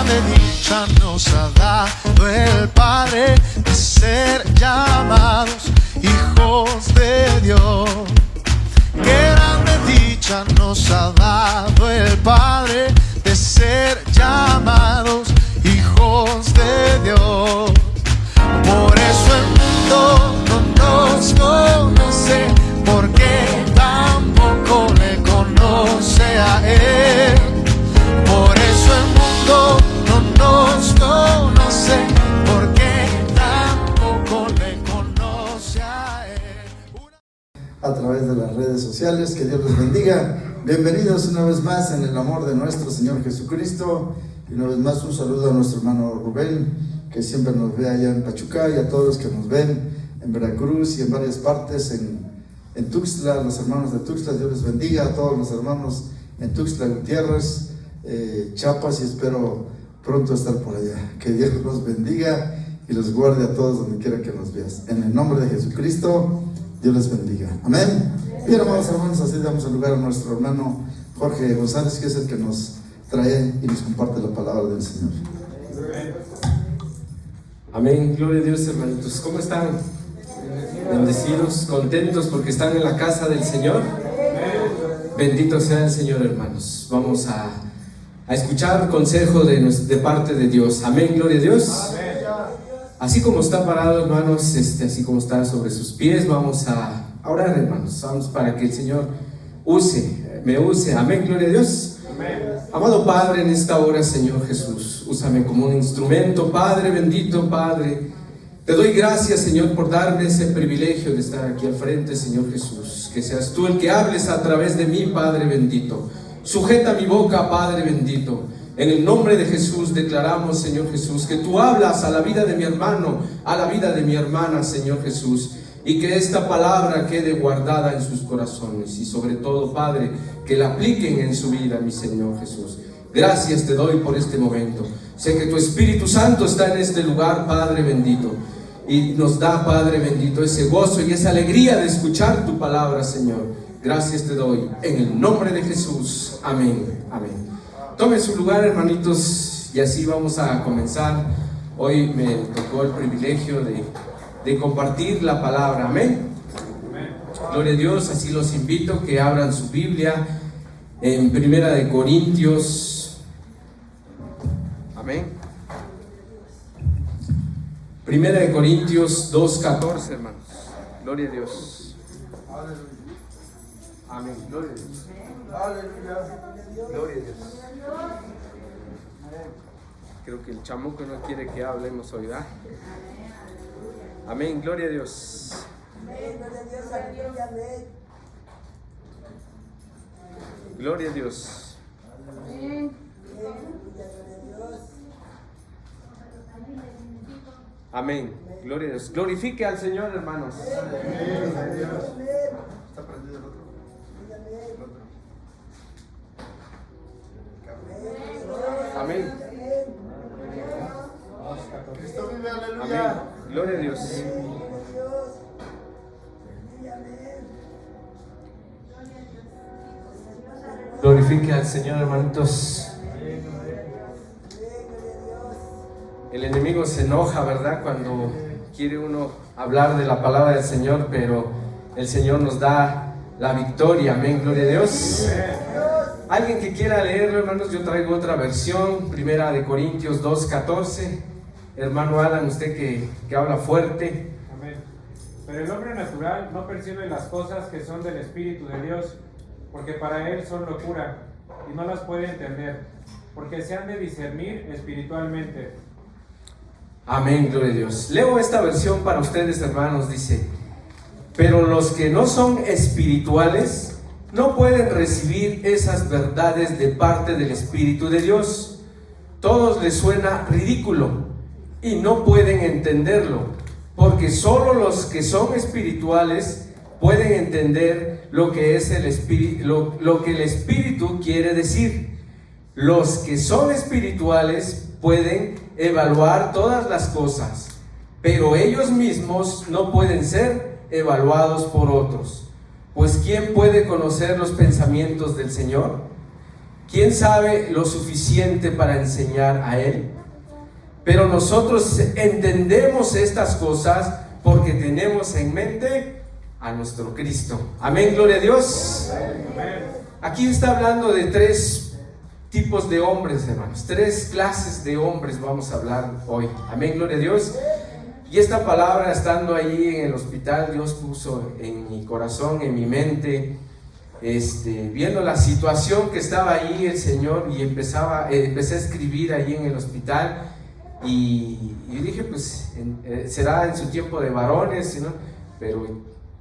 grande dicha nos ha dado el Padre de ser llamados hijos de Dios. Qué grande dicha nos ha dado el Padre de ser llamados hijos de Dios. Por eso el mundo no nos conoce, porque tampoco le conoce a Él. Por eso el mundo no nos conoce, porque tampoco le conoce a Él. A través de las redes sociales, que Dios les bendiga. Bienvenidos una vez más en el amor de nuestro Señor Jesucristo. Y una vez más un saludo a nuestro hermano Rubén, que siempre nos ve allá en Pachuca, y a todos los que nos ven en Veracruz y en varias partes, en Tuxtla, los hermanos de Tuxtla. Dios les bendiga a todos los hermanos en Tuxtla Gutiérrez, Chiapas, y espero pronto estar por allá. Que Dios los bendiga y los guarde a todos donde quiera que nos veas. En el nombre de Jesucristo, Dios les bendiga. Amén. Bien, amados hermanos, así damos el lugar a nuestro hermano Jorge González, que es el que nos trae y nos comparte la palabra del Señor. Amén, gloria a Dios, hermanitos. ¿Cómo están? Bendecidos, contentos porque están en la casa del Señor. Bendito sea el Señor, hermanos. Vamos a escuchar consejo de parte de Dios. Amén, gloria a Dios. Así como está parado, hermanos, así como está sobre sus pies, vamos a orar, hermanos. Vamos para que el Señor me use. Amén, gloria a Dios. Amado Padre, en esta hora, Señor Jesús, úsame como un instrumento. Padre bendito, Padre, te doy gracias, Señor, por darme ese privilegio de estar aquí al frente, Señor Jesús. Que seas tú el que hables a través de mí, Padre bendito. Sujeta mi boca, Padre bendito. En el nombre de Jesús declaramos, Señor Jesús, que tú hablas a la vida de mi hermano, a la vida de mi hermana, Señor Jesús, y que esta palabra quede guardada en sus corazones, y sobre todo, Padre, que la apliquen en su vida, mi Señor Jesús. Gracias te doy por este momento. Sé que tu Espíritu Santo está en este lugar, Padre bendito, y nos da, Padre bendito, ese gozo y esa alegría de escuchar tu palabra, Señor. Gracias te doy en el nombre de Jesús. Amén, amén. Tomen su lugar, hermanitos, y así vamos a comenzar. Hoy me tocó el privilegio de compartir la palabra. Amén. Gloria a Dios. Así los invito que abran su Biblia en Primera de Corintios. Amén. Primera de Corintios 2:14, hermanos. Gloria a Dios. Amén. Gloria a Dios. Gloria a Dios. Creo que el chamuco no quiere que hablemos hoy, ¿verdad? Amén. Gloria a Dios. Gloria a Dios. Amén. Gloria a Dios. Glorifique al Señor, hermanos. ¿Está prendido el otro? Amén. Cristo vive, aleluya. Amén. Gloria a Dios. Glorifique al Señor, hermanitos. El enemigo se enoja, ¿verdad?, cuando quiere uno hablar de la palabra del Señor, pero el Señor nos da la victoria. Amén, gloria a Dios. Alguien que quiera leerlo, hermanos, yo traigo otra versión, Primera de Corintios 2:14. Hermano Alan, usted que habla fuerte. Amén. Pero el hombre natural no percibe las cosas que son del Espíritu de Dios, porque para él son locura, y no las puede entender, porque se han de discernir espiritualmente. Amén, gloria a Dios. Leo esta versión para ustedes, hermanos. Dice: pero los que no son espirituales no pueden recibir esas verdades de parte del Espíritu de Dios. Todos les suena ridículo y no pueden entenderlo, porque solo los que son espirituales pueden entender lo que es el Espíritu, lo que el Espíritu quiere decir. Los que son espirituales pueden evaluar todas las cosas, pero ellos mismos no pueden ser evaluados por otros. Pues ¿quién puede conocer los pensamientos del Señor? ¿Quién sabe lo suficiente para enseñar a él? Pero nosotros entendemos estas cosas porque tenemos en mente a nuestro Cristo. Amén, gloria a Dios. Aquí está hablando de 3 tipos de hombres, hermanos. 3 clases de hombres vamos a hablar hoy. Amén, gloria a Dios. Y esta palabra, estando allí en el hospital, Dios puso en mi corazón, en mi mente, viendo la situación que estaba ahí el Señor, y empecé a escribir allí en el hospital, y dije, pues será en su tiempo de varones, ¿no? Pero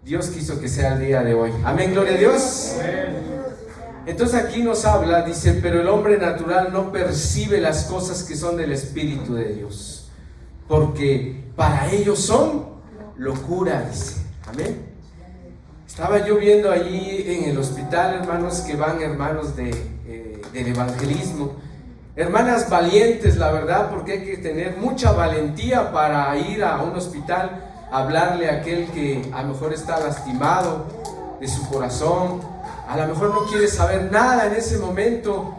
Dios quiso que sea el día de hoy. Amén, gloria a Dios. Entonces aquí nos habla, dice, pero el hombre natural no percibe las cosas que son del Espíritu de Dios, porque para ellos son locura, dice. Amén. Estaba yo viendo allí en el hospital, hermanos, que van hermanos del evangelismo, hermanas valientes, la verdad, porque hay que tener mucha valentía para ir a un hospital a hablarle a aquel que a lo mejor está lastimado de su corazón, a lo mejor no quiere saber nada en ese momento,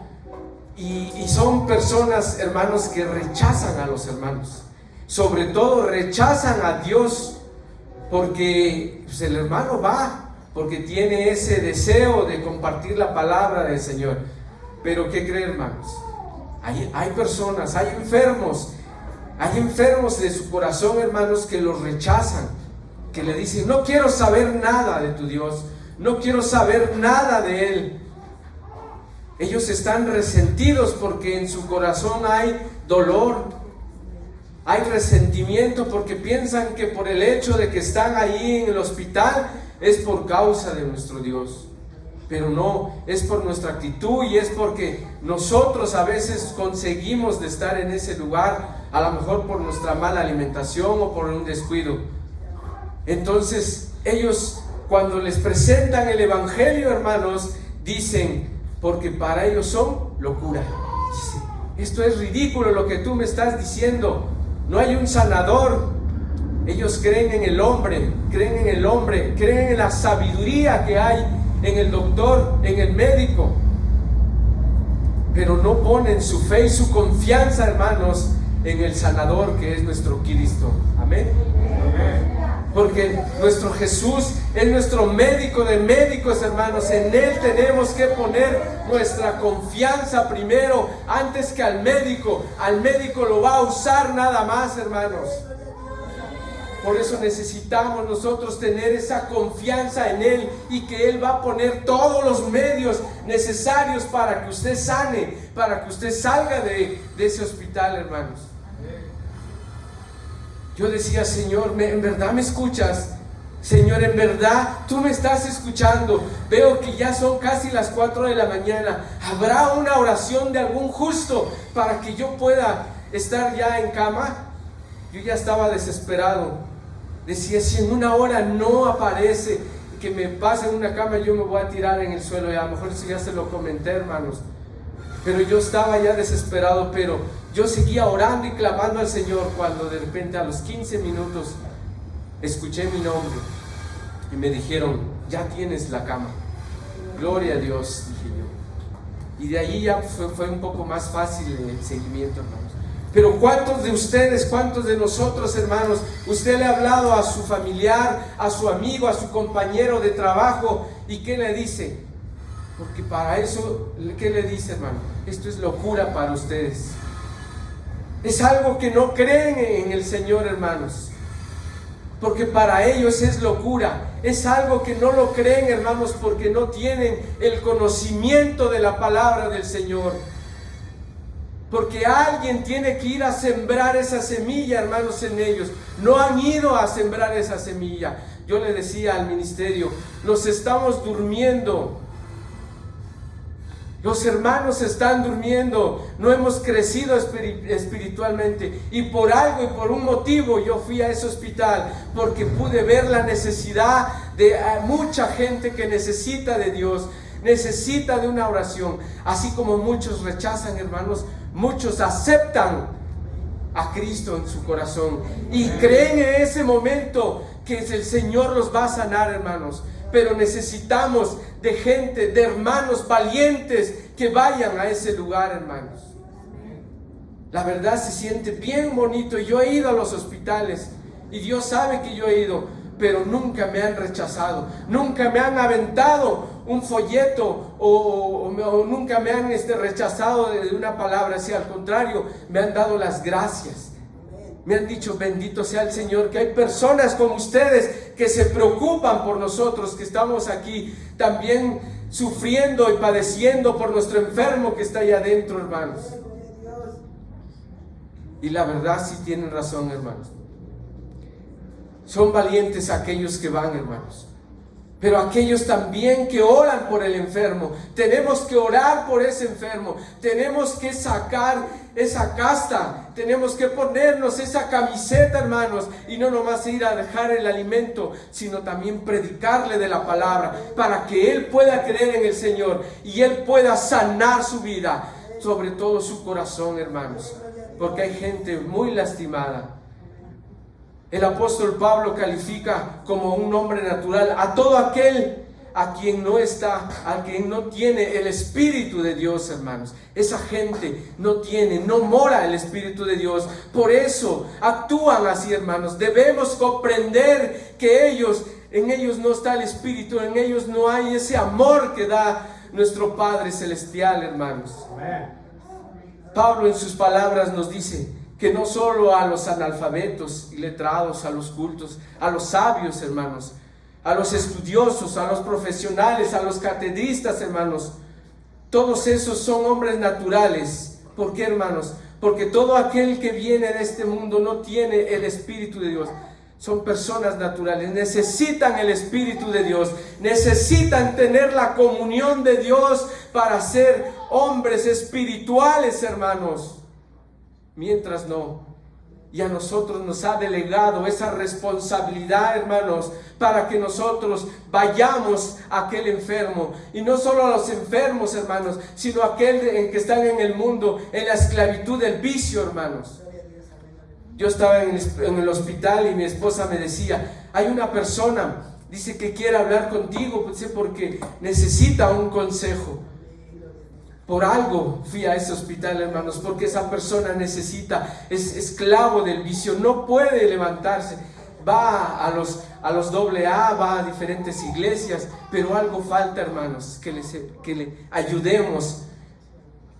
y son personas, hermanos, que rechazan a los hermanos, sobre todo rechazan a Dios, porque pues, el hermano va porque tiene ese deseo de compartir la palabra del Señor. Pero ¿qué creen, hermanos? Hay personas, hay enfermos de su corazón, hermanos, que los rechazan, que le dicen, no quiero saber nada de tu Dios, no quiero saber nada de Él. Ellos están resentidos porque en su corazón hay dolor, hay resentimiento, porque piensan que por el hecho de que están ahí en el hospital es por causa de nuestro Dios. Pero no, es por nuestra actitud, y es porque nosotros a veces conseguimos de estar en ese lugar, a lo mejor por nuestra mala alimentación o por un descuido. Entonces ellos, cuando les presentan el evangelio, hermanos, dicen, porque para ellos son locura. Dice, esto es ridículo lo que tú me estás diciendo, no hay un sanador. Ellos creen en el hombre, creen en la sabiduría que hay en el doctor, en el médico, pero no ponen su fe y su confianza, hermanos, en el sanador, que es nuestro Cristo. Amén. Porque nuestro Jesús es nuestro médico de médicos, hermanos. En Él tenemos que poner nuestra confianza primero, antes que al médico. Al médico lo va a usar nada más, hermanos. Por eso necesitamos nosotros tener esa confianza en Él, y que Él va a poner todos los medios necesarios para que usted sane, para que usted salga de ese hospital, hermanos. Yo decía, Señor, ¿en verdad me escuchas? Señor, ¿en verdad tú me estás escuchando? Veo que ya son casi las 4 de la mañana. ¿Habrá una oración de algún justo para que yo pueda estar ya en cama? Yo ya estaba desesperado. Decía, si en una hora no aparece, que me pase en una cama, yo me voy a tirar en el suelo. Y a lo mejor si ya se lo comenté, hermanos. Pero yo estaba ya desesperado, pero yo seguía orando y clamando al Señor, cuando de repente a los 15 minutos escuché mi nombre y me dijeron, ya tienes la cama. Gloria a Dios, dije yo. Y de allí ya fue un poco más fácil el seguimiento, hermanos. Pero ¿cuántos de ustedes, cuántos de nosotros, hermanos, usted le ha hablado a su familiar, a su amigo, a su compañero de trabajo, y qué le dice? Porque para eso, ¿qué le dice, hermano? Esto es locura para ustedes. Es algo que no creen en el Señor, hermanos. Porque para ellos es locura. Es algo que no lo creen, hermanos, porque no tienen el conocimiento de la palabra del Señor. Porque alguien tiene que ir a sembrar esa semilla, hermanos, en ellos. No han ido a sembrar esa semilla. Yo le decía al ministerio, nos estamos durmiendo. Los hermanos están durmiendo, no hemos crecido espiritualmente, y por algo y por un motivo yo fui a ese hospital, porque pude ver la necesidad de mucha gente que necesita de Dios, necesita de una oración. Así como muchos rechazan, hermanos, muchos aceptan a Cristo en su corazón y creen en ese momento que el Señor los va a sanar, hermanos. Pero necesitamos de gente, de hermanos valientes que vayan a ese lugar, hermanos. La verdad se siente bien bonito. Yo he ido a los hospitales y Dios sabe que yo he ido, pero nunca me han rechazado, nunca me han aventado un folleto o nunca me han rechazado de una palabra. Así, al contrario, me han dado las gracias. Me han dicho: bendito sea el Señor, que hay personas como ustedes que se preocupan por nosotros, que estamos aquí también sufriendo y padeciendo por nuestro enfermo que está allá adentro, hermanos. Y la verdad sí tienen razón, hermanos. Son valientes aquellos que van, hermanos. Pero aquellos también que oran por el enfermo. Tenemos que orar por ese enfermo. Tenemos que sacar esa casta. Tenemos que ponernos esa camiseta, hermanos. Y no nomás ir a dejar el alimento, sino también predicarle de la palabra, para que él pueda creer en el Señor y él pueda sanar su vida, sobre todo su corazón, hermanos. Porque hay gente muy lastimada. El apóstol Pablo califica como un hombre natural a todo aquel a quien no tiene el Espíritu de Dios, hermanos. Esa gente no mora el Espíritu de Dios. Por eso actúan así, hermanos. Debemos comprender que en ellos no está el Espíritu, en ellos no hay ese amor que da nuestro Padre Celestial, hermanos. Amén. Pablo en sus palabras nos dice que no solo a los analfabetos y letrados, a los cultos, a los sabios, hermanos, a los estudiosos, a los profesionales, a los catedristas, hermanos, todos esos son hombres naturales. ¿Por qué, hermanos? Porque todo aquel que viene de este mundo no tiene el Espíritu de Dios. Son personas naturales, necesitan el Espíritu de Dios, necesitan tener la comunión de Dios para ser hombres espirituales, hermanos. Mientras no, y a nosotros nos ha delegado esa responsabilidad, hermanos, para que nosotros vayamos a aquel enfermo, y no solo a los enfermos, hermanos, sino a aquel que están en el mundo, en la esclavitud del vicio, hermanos. Yo estaba en el hospital y mi esposa me decía: hay una persona, dice, que quiere hablar contigo, porque necesita un consejo. Por algo fui a ese hospital, hermanos, porque esa persona es esclavo del vicio, no puede levantarse. Va a los AA, va a diferentes iglesias, pero algo falta, hermanos, que le ayudemos,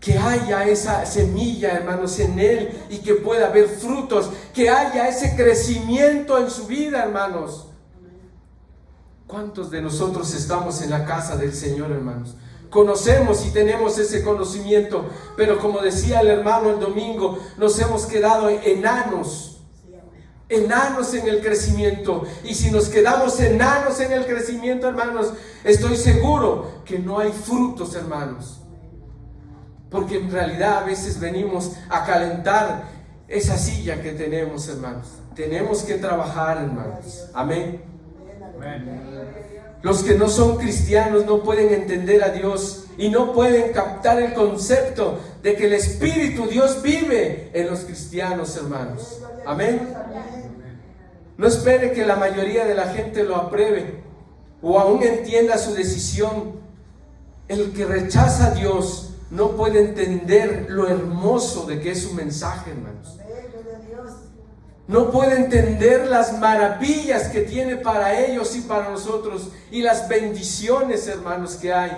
que haya esa semilla, hermanos, en él, y que pueda haber frutos, que haya ese crecimiento en su vida, hermanos. ¿Cuántos de nosotros estamos en la casa del Señor, hermanos? Conocemos y tenemos ese conocimiento, pero como decía el hermano el domingo, nos hemos quedado enanos en el crecimiento. Y si nos quedamos enanos en el crecimiento, hermanos, estoy seguro que no hay frutos, hermanos. Porque en realidad a veces venimos a calentar esa silla que tenemos, hermanos. Tenemos que trabajar, hermanos. Amén. Los que no son cristianos no pueden entender a Dios y no pueden captar el concepto de que el Espíritu Dios vive en los cristianos, hermanos. Amén. No espere que la mayoría de la gente lo apruebe o aún entienda su decisión. El que rechaza a Dios no puede entender lo hermoso de que es su mensaje, hermanos. No puede entender las maravillas que tiene para ellos y para nosotros, y las bendiciones, hermanos, que hay.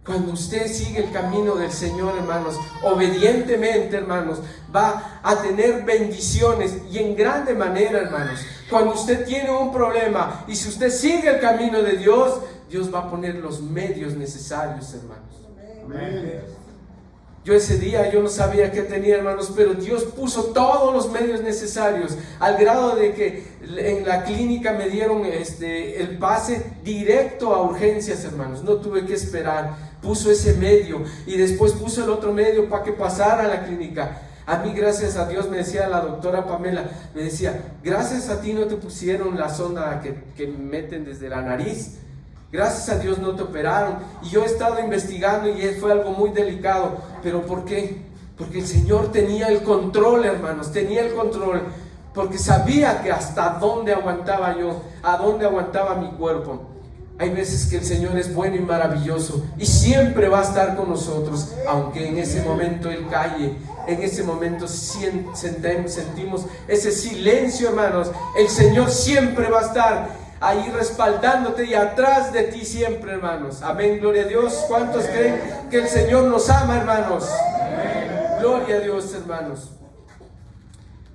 Cuando usted sigue el camino del Señor, hermanos, obedientemente, hermanos, va a tener bendiciones, y en grande manera, hermanos. Cuando usted tiene un problema y si usted sigue el camino de Dios, Dios va a poner los medios necesarios, hermanos. Amén. Yo ese día no sabía qué tenía, hermanos, pero Dios puso todos los medios necesarios, al grado de que en la clínica me dieron el pase directo a urgencias, hermanos. No tuve que esperar. Puso ese medio y después puso el otro medio para que pasara a la clínica. A mí, gracias a Dios, me decía la doctora Pamela, me decía: gracias a ti no te pusieron la sonda que meten desde la nariz. Gracias a Dios no te operaron. Y yo he estado investigando y fue algo muy delicado. ¿Pero por qué? Porque el Señor tenía el control, hermanos. Tenía el control. Porque sabía que hasta dónde aguantaba yo, a dónde aguantaba mi cuerpo. Hay veces que el Señor es bueno y maravilloso y siempre va a estar con nosotros, aunque en ese momento Él calle, en ese momento sentimos ese silencio, hermanos. El Señor siempre va a estar ahí respaldándote y atrás de ti siempre, hermanos. Amén, gloria a Dios. ¿Cuántos creen que el Señor nos ama, hermanos? Gloria a Dios, hermanos.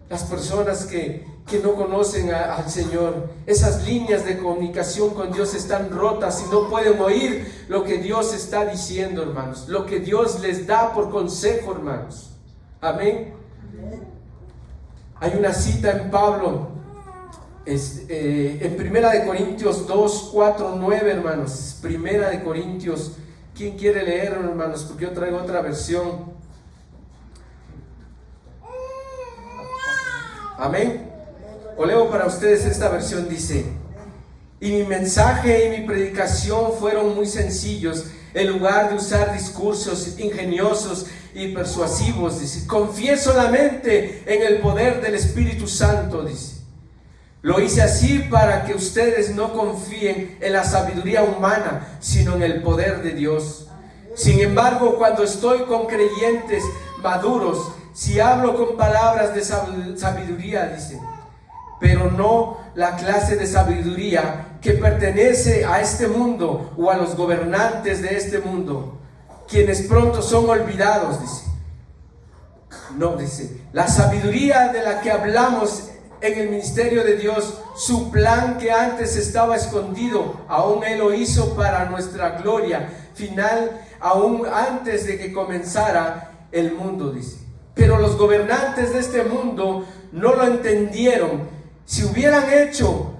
Las personas que no conocen al Señor, esas líneas de comunicación con Dios están rotas y no pueden oír lo que Dios está diciendo, hermanos, lo que Dios les da por consejo, hermanos. Amén. Hay una cita en Pablo, en Primera de Corintios 2, 4, 9, hermanos. Primera de Corintios. ¿Quién quiere leerlo, hermanos? Porque yo traigo otra versión. Amén. O leo para ustedes esta versión. Dice: y mi mensaje y mi predicación fueron muy sencillos, en lugar de usar discursos ingeniosos y persuasivos. Dice: confié solamente en el poder del Espíritu Santo. Dice: lo hice así para que ustedes no confíen en la sabiduría humana, sino en el poder de Dios. Sin embargo, cuando estoy con creyentes maduros, si hablo con palabras de sabiduría, dice, pero no la clase de sabiduría que pertenece a este mundo o a los gobernantes de este mundo, quienes pronto son olvidados, dice. No, dice, la sabiduría de la que hablamos en el ministerio de Dios, su plan que antes estaba escondido, aún Él lo hizo para nuestra gloria final, aún antes de que comenzara el mundo, dice. Pero los gobernantes de este mundo no lo entendieron. Si lo hubieran hecho,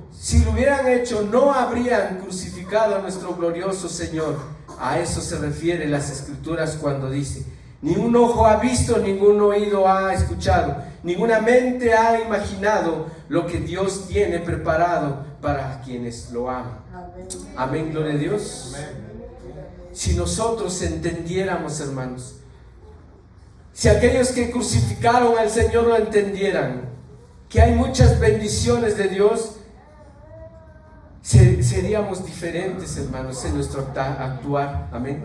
no habrían crucificado a nuestro glorioso Señor. A eso se refiere las Escrituras cuando dice: ningún ojo ha visto, ningún oído ha escuchado, ninguna mente ha imaginado lo que Dios tiene preparado para quienes lo aman. Amén, gloria a Dios. Si nosotros entendiéramos, hermanos, si aquellos que crucificaron al Señor lo entendieran, que hay muchas bendiciones de Dios, seríamos diferentes, hermanos, en nuestro actuar. Amén.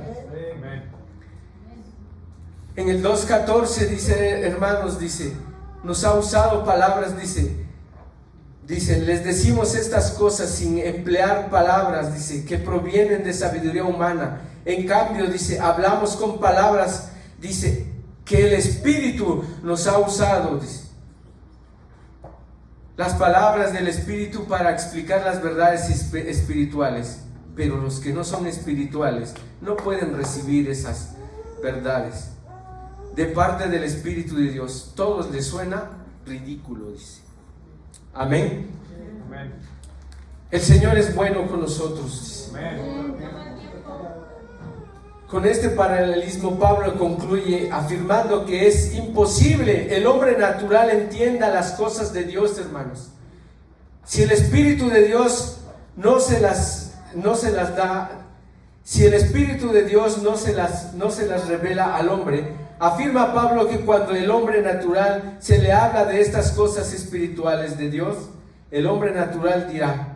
En el 2:14 dice, hermanos, dice, nos ha usado palabras, dice, les decimos estas cosas sin emplear palabras, dice, que provienen de sabiduría humana. En cambio, dice, hablamos con palabras, dice, que el Espíritu nos ha usado, dice. Las palabras del Espíritu para explicar las verdades espirituales. Pero los que no son espirituales no pueden recibir esas verdades de parte del Espíritu de Dios. Todos les suena ridículo, dice. Amén. Amén. El Señor es bueno con nosotros, dice. Amén. Con este paralelismo Pablo concluye afirmando que es imposible el hombre natural entienda las cosas de Dios, hermanos. Si el Espíritu de Dios no se las da, si el Espíritu de Dios no se las revela al hombre, afirma Pablo que cuando el hombre natural se le habla de estas cosas espirituales de Dios, el hombre natural dirá: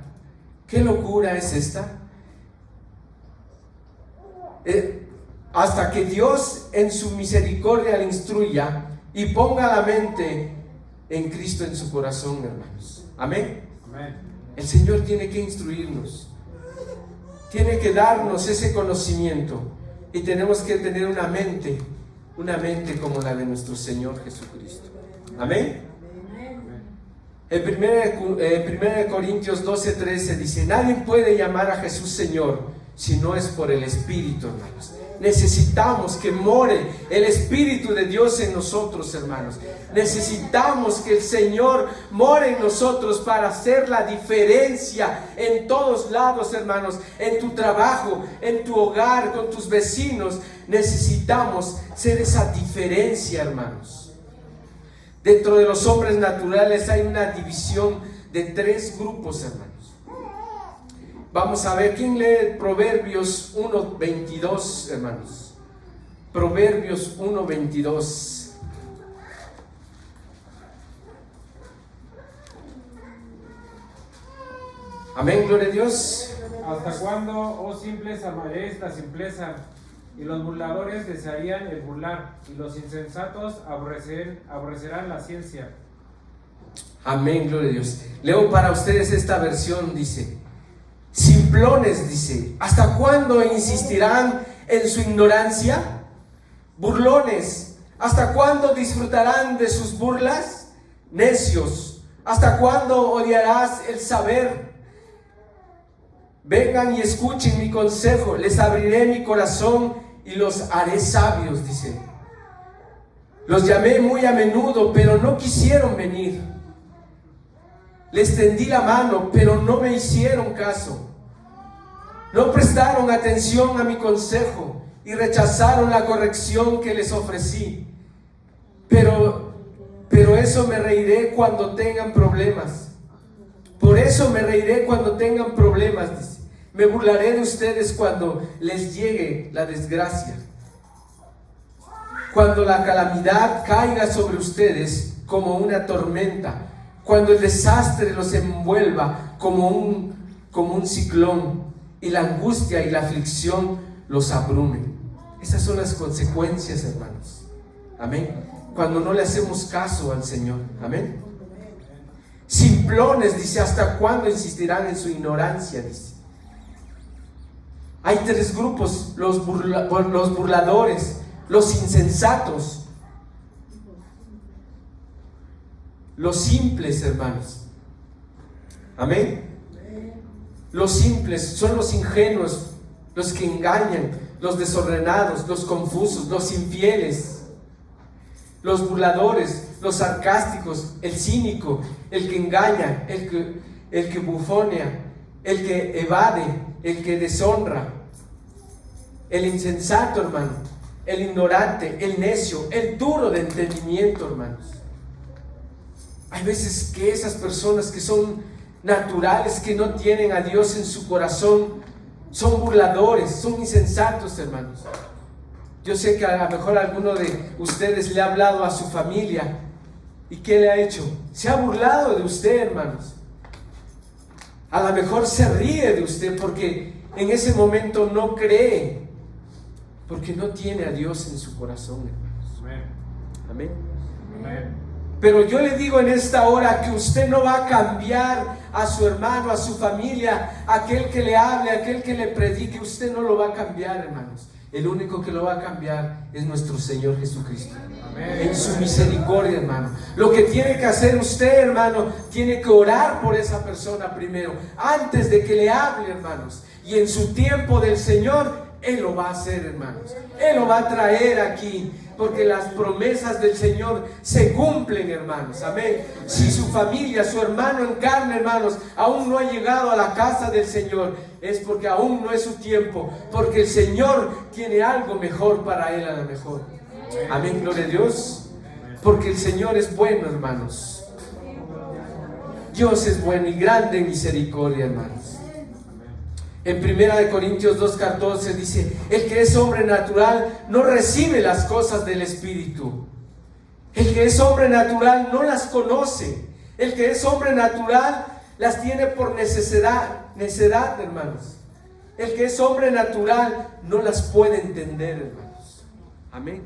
¿qué locura es esta? Hasta que Dios en su misericordia le instruya y ponga la mente en Cristo en su corazón, hermanos. Amén. Amén. El Señor tiene que instruirnos, tiene que darnos ese conocimiento, y tenemos que tener una mente como la de nuestro Señor Jesucristo. Amén. En 1 Corintios 12:13 dice: nadie puede llamar a Jesús Señor si no es por el Espíritu, hermanos. Necesitamos que more el Espíritu de Dios en nosotros, hermanos. Necesitamos que el Señor more en nosotros para hacer la diferencia en todos lados, hermanos. En tu trabajo, en tu hogar, con tus vecinos. Necesitamos ser esa diferencia, hermanos. Dentro de los hombres naturales hay una división de 3 grupos, hermanos. Vamos a ver, ¿quién lee Proverbios 1:22, hermanos? Proverbios 1:22. Amén, gloria a Dios. ¿Hasta cuándo, oh simples, amaréis la simpleza? Y los burladores desearían el burlar, y los insensatos aborrecerán la ciencia. Amén, gloria a Dios. Leo para ustedes esta versión, dice: simplones, dice, ¿hasta cuándo insistirán en su ignorancia? Burlones, ¿hasta cuándo disfrutarán de sus burlas? Necios, ¿hasta cuándo odiarás el saber? Vengan y escuchen mi consejo, les abriré mi corazón y los haré sabios, dice. Los llamé muy a menudo, pero no quisieron venir. Les tendí la mano, pero no me hicieron caso. No prestaron atención a mi consejo y rechazaron la corrección que les ofrecí. Pero eso me reiré cuando tengan problemas. Por eso me reiré cuando tengan problemas, dice. Me burlaré de ustedes cuando les llegue la desgracia. Cuando la calamidad caiga sobre ustedes como una tormenta. Cuando el desastre los envuelva como un ciclón. Y la angustia y la aflicción los abrumen. Esas son las consecuencias, hermanos. Amén. Cuando no le hacemos caso al Señor. Amén. Simplones, dice, ¿hasta cuándo insistirán en su ignorancia? Dice. Hay tres grupos: los burladores, los insensatos, los simples, hermanos. Amén. Los simples son los ingenuos, los que engañan, los desordenados, los confusos, los infieles. Los burladores, los sarcásticos, el cínico, el que engaña, el que bufonea, el que evade, el que deshonra. El insensato, hermano, el ignorante, el necio, el duro de entendimiento, hermanos. Hay veces que esas personas que son naturales, que no tienen a Dios en su corazón, son burladores, son insensatos, hermanos. Yo sé que a lo mejor alguno de ustedes le ha hablado a su familia. ¿Y qué le ha hecho? Se ha burlado de usted, hermanos. A lo mejor se ríe de usted porque en ese momento no cree, porque no tiene a Dios en su corazón, hermanos. Amén. Amén. Amén. Pero yo le digo en esta hora que usted no va a cambiar a su hermano, a su familia, aquel que le hable, aquel que le predique. Usted no lo va a cambiar, hermanos. El único que lo va a cambiar es nuestro Señor Jesucristo. Amén. En su misericordia, hermano. Lo que tiene que hacer usted, hermano, tiene que orar por esa persona primero, antes de que le hable, hermanos. Y en su tiempo del Señor, Él lo va a hacer, hermanos. Él lo va a traer aquí, porque las promesas del Señor se cumplen, hermanos. Amén. Si su familia, su hermano en carne, hermanos, aún no ha llegado a la casa del Señor, es porque aún no es su tiempo, porque el Señor tiene algo mejor para él, a lo mejor. Amén, gloria a Dios. Porque el Señor es bueno, hermanos. Dios es bueno y grande en misericordia, hermanos. En 1 Corintios 2:14 dice: el que es hombre natural no recibe las cosas del Espíritu. El que es hombre natural no las conoce. El que es hombre natural las tiene por necedad, hermanos. El que es hombre natural no las puede entender, hermanos. Amén.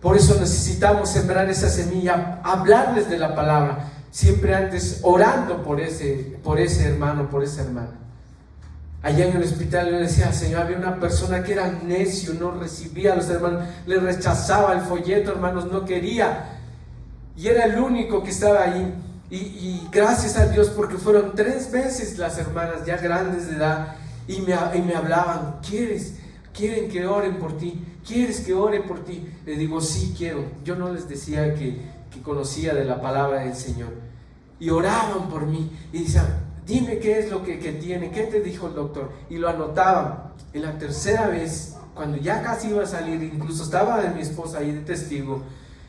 Por eso necesitamos sembrar esa semilla, hablarles de la palabra, siempre antes orando por ese hermano, por esa hermana. Allá en el hospital yo decía: Señor, había una persona que era necio, no recibía a los hermanos, le rechazaba el folleto, hermanos, no quería, y era el único que estaba ahí. Y gracias a Dios, porque fueron 3 veces las hermanas ya grandes de edad y me hablaban: ¿quieren que oren por ti? ¿Quieres que ore por ti? Le digo: sí, quiero. Yo no les decía que conocía de la palabra del Señor. Y oraban por mí y decían: dime qué es lo que tiene, qué te dijo el doctor. Y lo anotaban. En la tercera vez, cuando ya casi iba a salir, incluso estaba mi esposa ahí de testigo,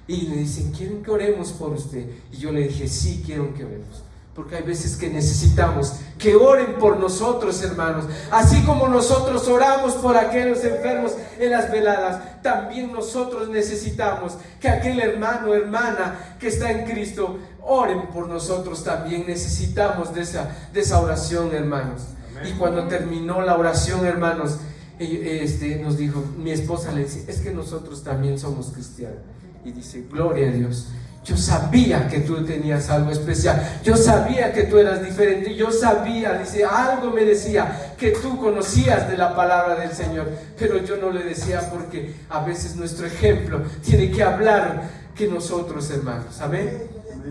y le dicen: ¿quieren que oremos por usted? Y yo le dije: sí, quiero que oremos. Porque hay veces que necesitamos que oren por nosotros, hermanos. Así como nosotros oramos por aquellos enfermos en las veladas, también nosotros necesitamos que aquel hermano o hermana que está en Cristo oren por nosotros también. Necesitamos de esa oración, hermanos. Y cuando terminó la oración, hermanos, nos dijo, mi esposa le dice, es que nosotros también somos cristianos. Y dice, gloria a Dios. Yo sabía que tú tenías algo especial. Yo sabía que tú eras diferente. Yo sabía, dice, algo me decía que tú conocías de la palabra del Señor. Pero yo no le decía porque a veces nuestro ejemplo tiene que hablar que nosotros, hermanos. Amén.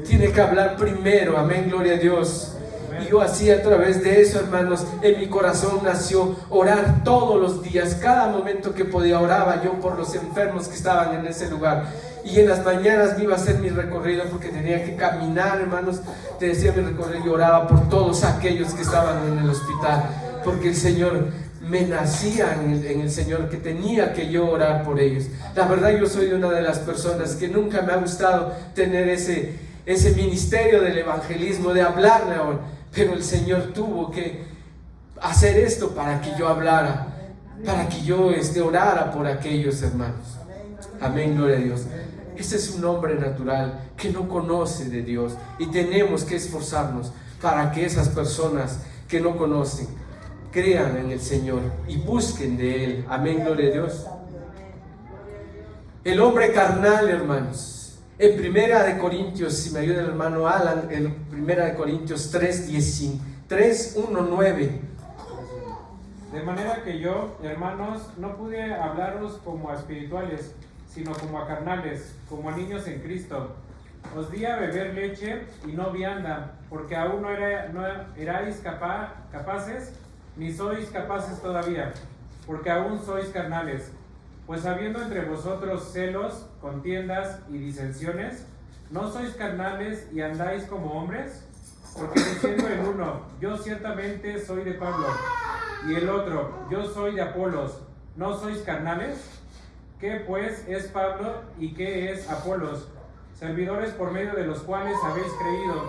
Tiene que hablar primero. Amén, gloria a Dios. Y yo así a través de eso, hermanos, en mi corazón nació orar todos los días. Cada momento que podía oraba yo por los enfermos que estaban en ese lugar. Y en las mañanas me iba a hacer mi recorrido porque tenía que caminar, hermanos. Te decía mi recorrido y oraba por todos aquellos que estaban en el hospital. Porque el Señor me nacía en el Señor, que tenía que yo orar por ellos. La verdad, yo soy una de las personas que nunca me ha gustado tener ese ministerio del evangelismo, de hablarle ahora. Pero el Señor tuvo que hacer esto para que yo hablara, para que yo orara por aquellos hermanos. Amén, gloria a Dios. Ese es un hombre natural que no conoce de Dios y tenemos que esforzarnos para que esas personas que no conocen crean en el Señor y busquen de Él. Amén, gloria a Dios. El hombre carnal, hermanos, en Primera de Corintios, si me ayuda el hermano Alan, en Primera de Corintios 3:1-9. De manera que yo, hermanos, no pude hablaros como a espirituales, sino como a carnales, como a niños en Cristo. Os di a beber leche y no vianda, porque aún no erais capaces, ni sois capaces todavía, porque aún sois carnales. Pues habiendo entre vosotros celos, contiendas y disensiones, ¿no sois carnales y andáis como hombres? Porque diciendo el uno, yo ciertamente soy de Pablo, y el otro, yo soy de Apolos, ¿no sois carnales? ¿Qué pues es Pablo y qué es Apolos? Servidores por medio de los cuales habéis creído,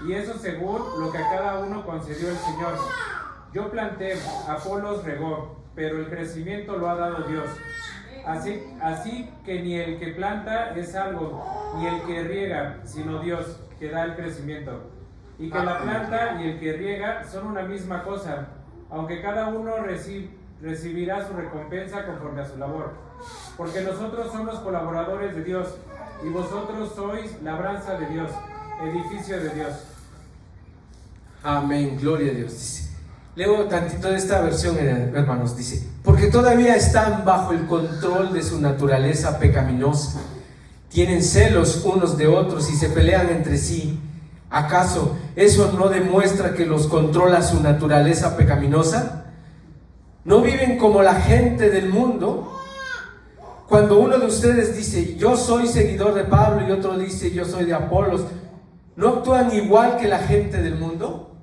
y eso según lo que a cada uno concedió el Señor. Yo planté, Apolos regó, pero el crecimiento lo ha dado Dios. Así que ni el que planta es algo, ni el que riega, sino Dios, que da el crecimiento. Y que la planta y el que riega son una misma cosa, aunque cada uno recibirá su recompensa conforme a su labor. Porque nosotros somos colaboradores de Dios, y vosotros sois labranza de Dios, edificio de Dios. Amén, gloria a Dios. Dice, leo tantito de esta versión, hermanos. Dice, porque todavía están bajo el control de su naturaleza pecaminosa, tienen celos unos de otros y se pelean entre sí. ¿Acaso eso no demuestra que los controla su naturaleza pecaminosa? ¿No viven como la gente del mundo? Cuando uno de ustedes dice, yo soy seguidor de Pablo, y otro dice, yo soy de Apolos, ¿no actúan igual que la gente del mundo?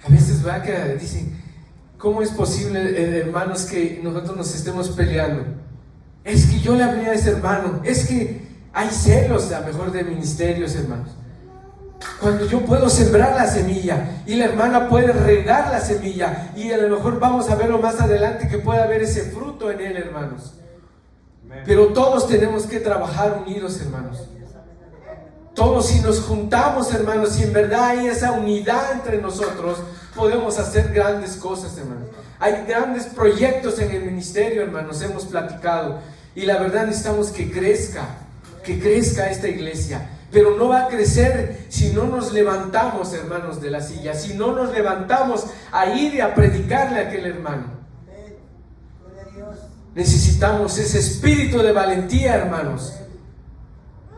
A veces va que dicen, ¿cómo es posible, hermanos, que nosotros nos estemos peleando? Es que yo le hablé a ese hermano, es que hay celos, a lo mejor de ministerios, hermanos. Cuando yo puedo sembrar la semilla y la hermana puede regar la semilla, y a lo mejor vamos a verlo más adelante que puede haber ese fruto en él, hermanos. Pero todos tenemos que trabajar unidos, hermanos. Todos, si nos juntamos, hermanos, si en verdad hay esa unidad entre nosotros, podemos hacer grandes cosas, hermanos. Hay grandes proyectos en el ministerio, hermanos, hemos platicado, y la verdad necesitamos que crezca esta iglesia. Pero no va a crecer si no nos levantamos, hermanos, de la silla, si no nos levantamos a ir y a predicarle a aquel hermano. Necesitamos ese espíritu de valentía, hermanos,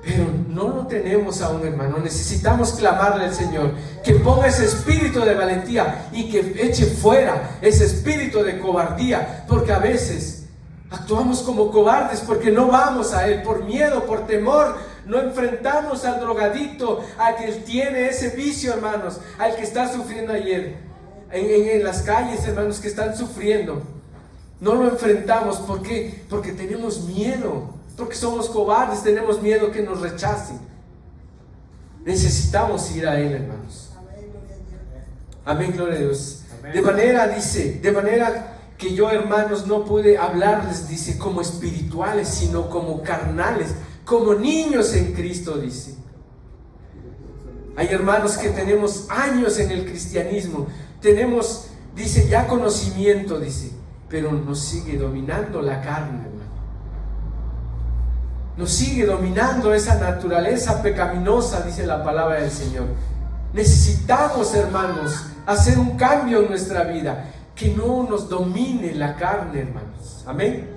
pero no lo tenemos aún, hermano. Necesitamos clamarle al Señor que ponga ese espíritu de valentía y que eche fuera ese espíritu de cobardía, porque a veces actuamos como cobardes porque no vamos a Él, por miedo, por temor. No enfrentamos al drogadicto, al que tiene ese vicio, hermanos, al que está sufriendo ayer en las calles, hermanos, que están sufriendo. No lo enfrentamos. ¿Por qué? Porque tenemos miedo, porque somos cobardes, tenemos miedo que nos rechacen. Necesitamos ir a Él, hermanos. Amén, gloria a Dios. De manera que yo, hermanos, no pude hablarles, dice, como espirituales, sino como carnales, como niños en Cristo, dice. Hay hermanos que tenemos años en el cristianismo, tenemos, dice, ya conocimiento, dice, pero nos sigue dominando la carne, hermano. Nos sigue dominando esa naturaleza pecaminosa, dice la palabra del Señor. Necesitamos, hermanos, hacer un cambio en nuestra vida, que no nos domine la carne, hermanos. Amén.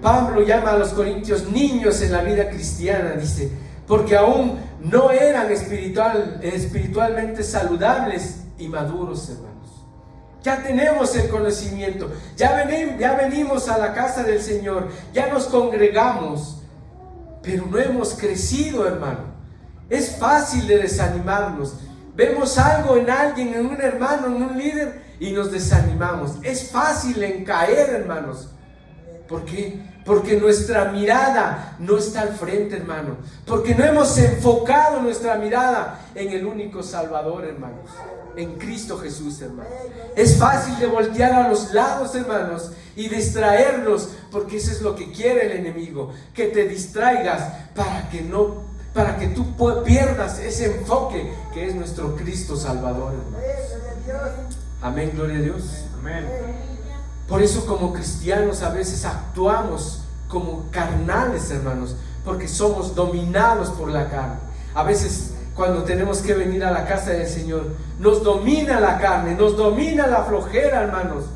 Pablo llama a los corintios niños en la vida cristiana, dice, porque aún no eran espiritualmente saludables y maduros, hermanos. Ya tenemos el conocimiento, ya venimos a la casa del Señor, ya nos congregamos, pero no hemos crecido, hermano. Es fácil de desanimarnos. Vemos algo en alguien, en un hermano, en un líder, y nos desanimamos. Es fácil en caer, hermanos. ¿Por qué? Porque nuestra mirada no está al frente, hermano. Porque no hemos enfocado nuestra mirada en el único Salvador, hermanos. En Cristo Jesús, hermanos. Es fácil de voltear a los lados, hermanos, y distraernos, porque eso es lo que quiere el enemigo, que te distraigas para que tú pierdas ese enfoque que es nuestro Cristo Salvador, hermanos. Amén, gloria a Dios. Amén. Por eso como cristianos a veces actuamos como carnales, hermanos, porque somos dominados por la carne. A veces cuando tenemos que venir a la casa del Señor, nos domina la carne, nos domina la flojera, hermanos.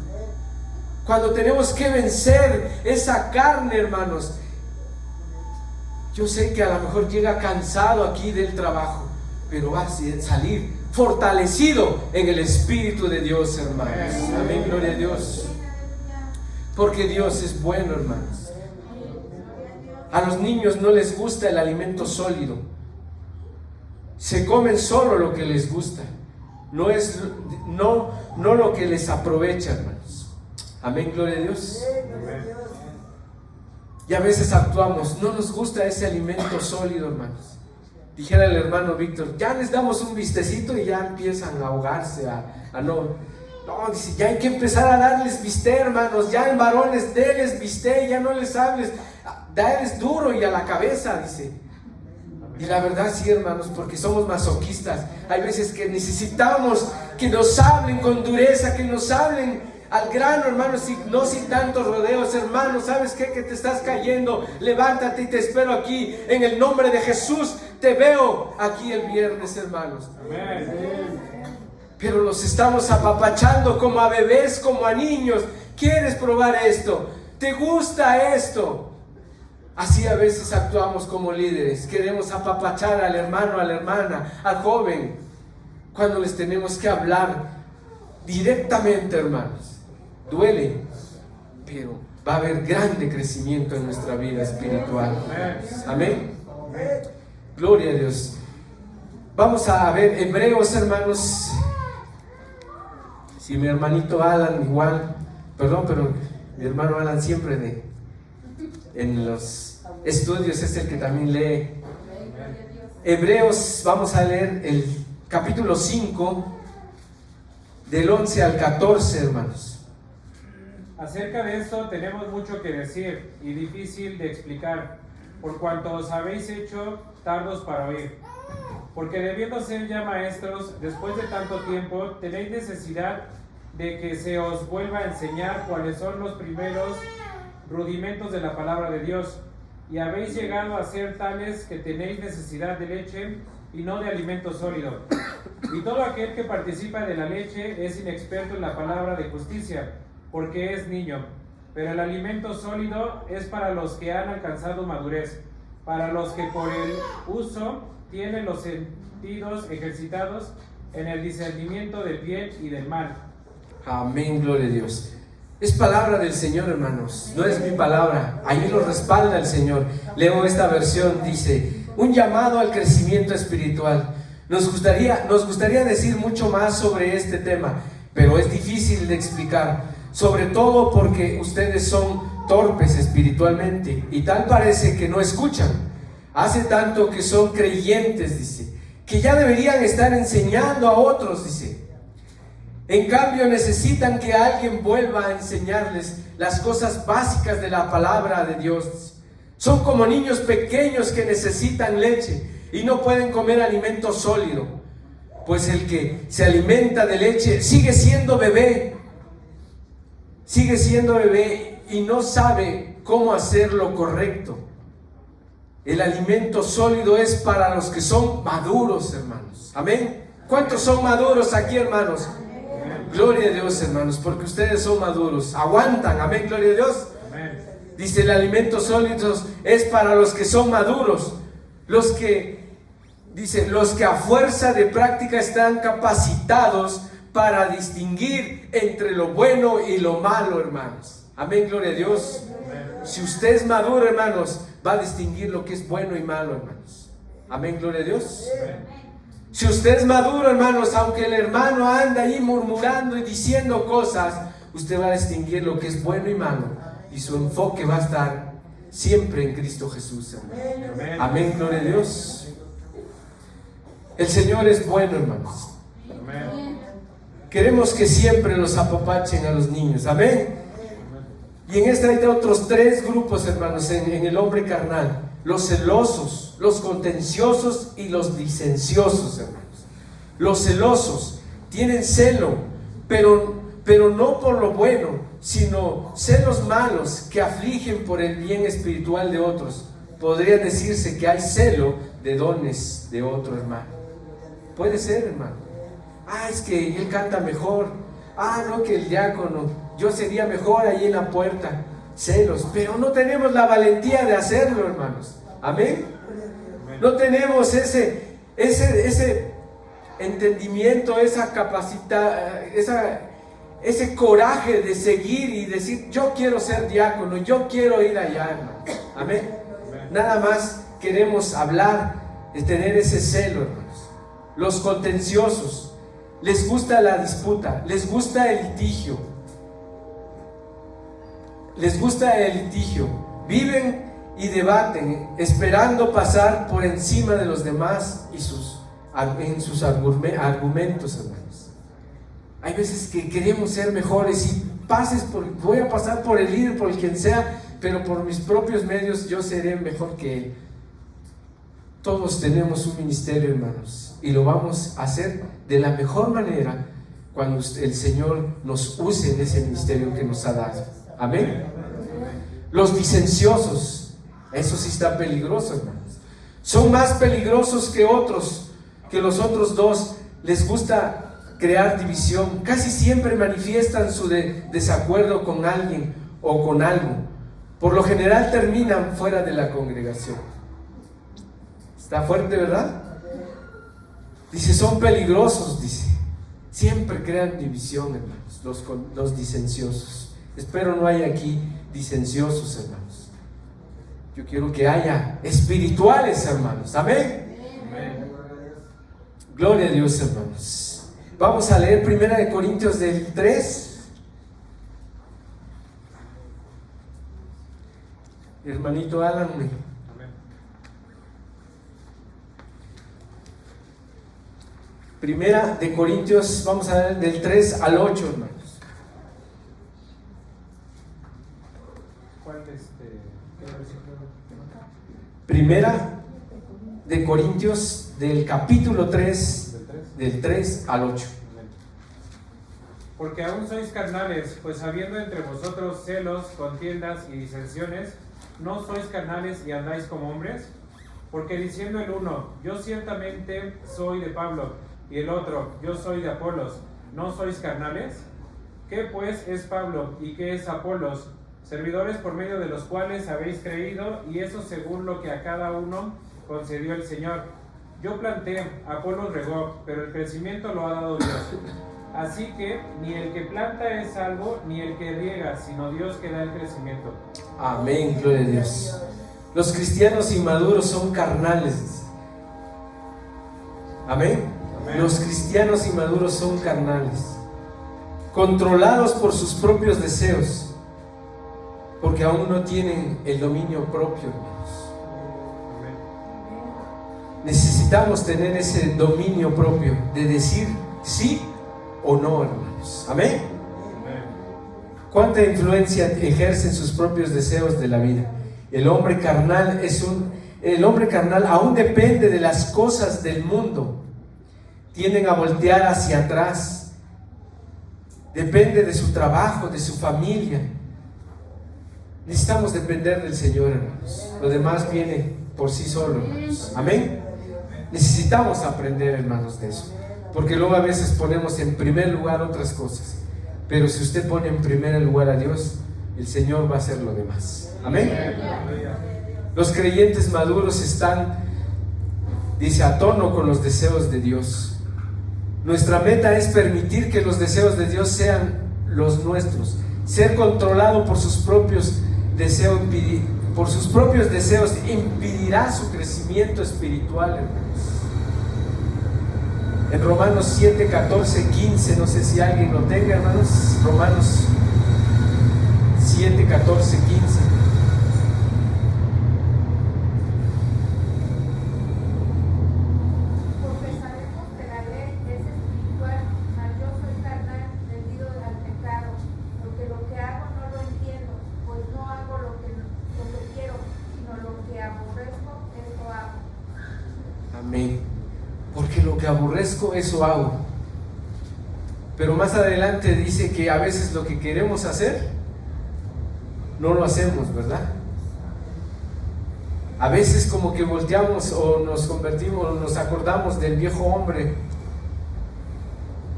Cuando tenemos que vencer esa carne, hermanos. Yo sé que a lo mejor llega cansado aquí del trabajo, pero va a salir fortalecido en el Espíritu de Dios, hermanos. Amén, gloria a Dios. Porque Dios es bueno, hermanos. A los niños no les gusta el alimento sólido. Se comen solo lo que les gusta. No lo que les aprovecha, hermanos. Amén, gloria a Dios. Y a veces actuamos, no nos gusta ese alimento sólido, hermanos. Dijera el hermano Víctor, ya les damos un vistecito y ya empiezan a ahogarse, No, dice, ya hay que empezar a darles bistec, hermanos. Ya en varones, denles bistec, ya no les hables, dales duro y a la cabeza, dice. Y la verdad sí, hermanos, porque somos masoquistas. Hay veces que necesitamos que nos hablen con dureza, que nos hablen al grano, hermanos, no sin tantos rodeos. Hermanos, ¿sabes qué? Que te estás cayendo, levántate y te espero aquí, en el nombre de Jesús. Te veo aquí el viernes, hermanos. Amén. Pero los estamos apapachando como a bebés, como a niños. ¿Quieres probar esto? ¿Te gusta esto? Así a veces actuamos como líderes. Queremos apapachar al hermano, a la hermana, al joven, cuando les tenemos que hablar directamente, hermanos. Duele, pero va a haber grande crecimiento en nuestra vida espiritual. Amén. Gloria a Dios. Vamos a ver Hebreos, hermanos. Si mi hermanito Alan igual, perdón, pero mi hermano Alan siempre en los estudios es el que también lee. Hebreos, vamos a leer el capítulo 5, del 11 al 14, hermanos. Acerca de esto tenemos mucho que decir y difícil de explicar, por cuanto os habéis hecho tardos para oír. Porque debiendo ser ya maestros, después de tanto tiempo, tenéis necesidad de que se os vuelva a enseñar cuáles son los primeros rudimentos de la palabra de Dios, y habéis llegado a ser tales que tenéis necesidad de leche y no de alimento sólido. Y todo aquel que participa de la leche es inexperto en la palabra de justicia, porque es niño. Pero el alimento sólido es para los que han alcanzado madurez, para los que por el uso tienen los sentidos ejercitados en el discernimiento del bien y del mal. Amén, gloria a Dios. Es palabra del Señor, hermanos, no es mi palabra. Ahí lo respalda el Señor. Leo esta versión, dice: un llamado al crecimiento espiritual. Nos gustaría decir mucho más sobre este tema, pero es difícil de explicar, sobre todo porque ustedes son torpes espiritualmente y tal parece que no escuchan. Hace tanto que son creyentes, dice, que ya deberían estar enseñando a otros, dice. En cambio necesitan que alguien vuelva a enseñarles las cosas básicas de la palabra de Dios. Son como niños pequeños que necesitan leche y no pueden comer alimento sólido. pues el que se alimenta de leche sigue siendo bebé y no sabe cómo hacer lo correcto. El alimento sólido es para los que son maduros, hermanos. Amén. ¿Cuántos son maduros aquí, hermanos? Gloria a Dios, hermanos, porque ustedes son maduros, aguantan. Amén, gloria a Dios. Dice, el alimento sólido es para los que son maduros, los que a fuerza de práctica están capacitados para distinguir entre lo bueno y lo malo, hermanos. Amén, gloria a Dios. Si usted es maduro, hermanos, va a distinguir lo que es bueno y malo, hermanos. Amén, gloria a Dios. Si usted es maduro, hermanos, aunque el hermano anda ahí murmurando y diciendo cosas, usted va a distinguir lo que es bueno y malo, y su enfoque va a estar siempre en Cristo Jesús, hermanos. Amén, gloria a Dios. El Señor es bueno, hermanos. Queremos que siempre los apapachen a los niños. Amén. Y en esta hay otros 3 grupos, hermanos, en el hombre carnal: los celosos, los contenciosos y los disenciosos, hermanos. Los celosos tienen celo, pero no por lo bueno, sino celos malos que afligen por el bien espiritual de otros. Podría decirse que hay celo de dones de otro hermano. Puede ser, hermano. Es que él canta mejor. No, que el diácono, yo sería mejor ahí en la puerta. Celos, pero no tenemos la valentía de hacerlo, hermanos. Amén. No tenemos ese entendimiento, esa capacidad, ese coraje de seguir y decir, yo quiero ser diácono, yo quiero ir allá, hermanos. Amén. Nada más queremos hablar, de tener ese celo, hermanos. Los contenciosos, les gusta la disputa, les gusta el litigio. Viven y debaten, esperando pasar por encima de los demás en sus argumentos, hermanos. Hay veces que queremos ser mejores y voy a pasar por el líder, por el quien sea, pero por mis propios medios yo seré mejor que él. Todos tenemos un ministerio, hermanos, y lo vamos a hacer de la mejor manera cuando el Señor nos use en ese ministerio que nos ha dado. Amén. Los disenciosos, eso sí está peligroso, hermanos. Son más peligrosos que los otros 2. Les gusta crear división. Casi siempre manifiestan su desacuerdo con alguien o con algo. Por lo general terminan fuera de la congregación. Está fuerte, ¿verdad? Dice, son peligrosos, dice. Siempre crean división, hermanos, los disenciosos. Espero no haya aquí disenciosos, hermanos. Yo quiero que haya espirituales, hermanos. Amén. Gloria a Dios, hermanos. Vamos a leer 1 Corintios del 3. Hermanito Alan. Primera de Corintios, vamos a ver del 3 al 8, hermanos. ¿Cuál qué versículo? Primera de Corintios del capítulo 3, del 3 al 8. Porque aún sois carnales, pues habiendo entre vosotros celos, contiendas y disensiones, ¿no sois carnales y andáis como hombres? Porque diciendo el uno, yo ciertamente soy de Pablo, y el otro, yo soy de Apolos, ¿no sois carnales? ¿Qué pues es Pablo y qué es Apolos? Servidores por medio de los cuales habéis creído, y eso según lo que a cada uno concedió el Señor. Yo planté, Apolos regó, pero el crecimiento lo ha dado Dios. Así que ni el que planta es salvo, ni el que riega, sino Dios que da el crecimiento. Amén, gloria a Dios. Los cristianos inmaduros son carnales. Amén. Los cristianos inmaduros son carnales, controlados por sus propios deseos, porque aún no tienen el dominio propio, hermanos. Necesitamos tener ese dominio propio de decir sí o no, hermanos. Amén. ¿Cuánta influencia ejercen sus propios deseos de la vida? El hombre carnal aún depende de las cosas del mundo. tienden a voltear hacia atrás. Depende de su trabajo, de su familia. Necesitamos depender del Señor, hermanos. Lo demás viene por sí solo, hermanos. Amén. Necesitamos aprender, hermanos, de eso, porque luego a veces ponemos en primer lugar otras cosas, pero si usted pone en primer lugar a Dios, el Señor va a hacer lo demás. Amén. Los creyentes maduros están, dice, a tono con los deseos de Dios. Nuestra meta es permitir que los deseos de Dios sean los nuestros. Ser controlado por sus propios deseos impedirá su crecimiento espiritual, hermanos. En Romanos 7, 14, 15, no sé si alguien lo tenga, hermanos. Romanos 7, 14, 15. Porque sabemos que la ley es espiritual, mas yo soy carnal, vendido al pecado, porque lo que hago no lo entiendo, pues no hago lo que quiero, sino lo que aborrezco, eso hago. Amén. Porque lo que aborrezco, eso hago. Pero más adelante dice que a veces lo que queremos hacer, no lo hacemos, ¿verdad? A veces como que volteamos o nos convertimos o nos acordamos del viejo hombre,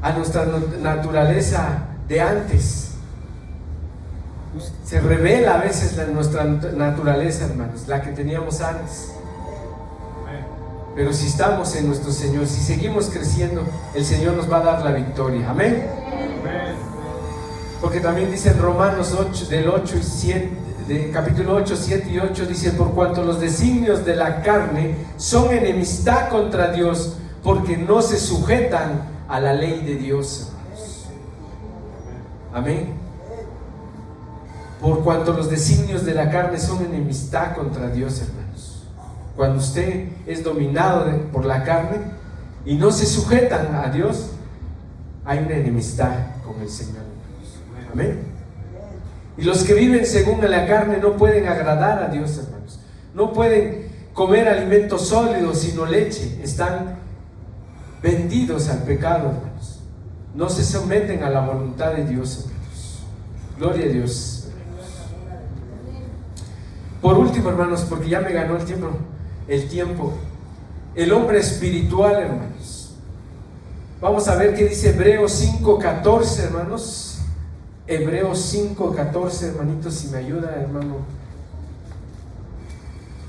a nuestra naturaleza de antes. Se revela a veces nuestra naturaleza, hermanos, la que teníamos antes. Pero si estamos en nuestro Señor, si seguimos creciendo, el Señor nos va a dar la victoria. Amén. Porque también dice en Romanos 8, del 8 y 7, de capítulo 8, 7 y 8, dice: por cuanto los designios de la carne son enemistad contra Dios, porque no se sujetan a la ley de Dios, hermanos. Amén. Por cuanto los designios de la carne son enemistad contra Dios, hermanos. Cuando usted es dominado por la carne y no se sujetan a Dios, hay una enemistad con el Señor. Amén. Y los que viven según la carne no pueden agradar a Dios, hermanos. No pueden comer alimentos sólidos, sino leche. Están vendidos al pecado, hermanos. No se someten a la voluntad de Dios, hermanos. Gloria a Dios, hermanos. Por último, hermanos, porque ya me ganó el tiempo, el hombre espiritual, hermanos. Vamos a ver qué dice Hebreos 5:14, hermanos. Hebreos 5:14, hermanitos, si me ayuda, hermano.